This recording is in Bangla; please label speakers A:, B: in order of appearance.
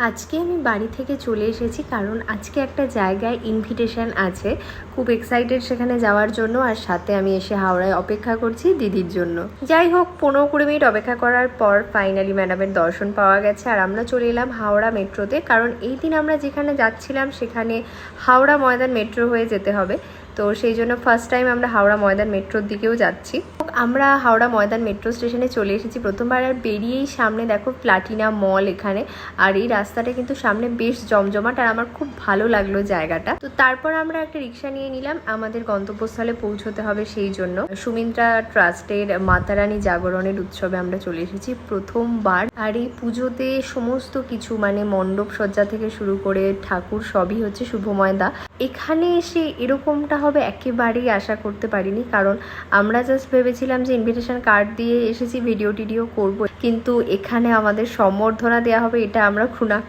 A: আজকে আমি বাড়ি থেকে চলে এসেছি কারণ আজকে একটা জায়গায় ইনভিটেশন আছে। খুব এক্সাইটেড সেখানে যাওয়ার জন্য, আর সাথে আমি এসে হাওড়ায় অপেক্ষা করছি দিদির জন্য। যাই হোক, 15-20 মিনিট অপেক্ষা করার পর ফাইনালি ম্যাডামের দর্শন পাওয়া গেছে আর আমরা চলে এলাম হাওড়া মেট্রোতে। কারণ এই দিন আমরা যেখানে যাচ্ছিলাম সেখানে হাওড়া ময়দান মেট্রো হয়ে যেতে হবে, তো সেই জন্য ফার্স্ট টাইম আমরা হাওড়া ময়দান মেট্রোর দিকেও যাচ্ছি। আমরা হাওড়া ময়দান মেট্রো স্টেশনে চলে এসেছি প্রথমবার। আর বেরিয়েই সামনে দেখো প্লাটিনা মল এখানে, আর এই রাস্তাটা কিন্তু সামনে বেশ জমজমাট আর আমার খুব ভালো লাগলো জায়গাটা। তো তারপর আমরা একটা রিক্সা নিয়ে নিলাম, আমাদের গন্তব্যস্থলে পৌঁছতে হবে সেই জন্য। সুমিত্রা ট্রাস্টের মাতারানী জাগরণের উৎসবে আমরা চলে এসেছি প্রথমবার। আর এই পুজোতে সমস্ত কিছু মানে মণ্ডপ সজ্জা থেকে শুরু করে ঠাকুর সবই হচ্ছে শুভময়দা। এখানে এসে এরকমটা হবে একেবারেই আশা করতে পারিনি, কারণ আমরা জাস্ট ভেবেছিলাম যে ইনভিটেশন কার্ড দিয়ে এসেছি, ভিডিও টিডিও করব, কিন্তু এখানে আমাদের সম্বর্ধনা দেওয়া হবে এটা আমরা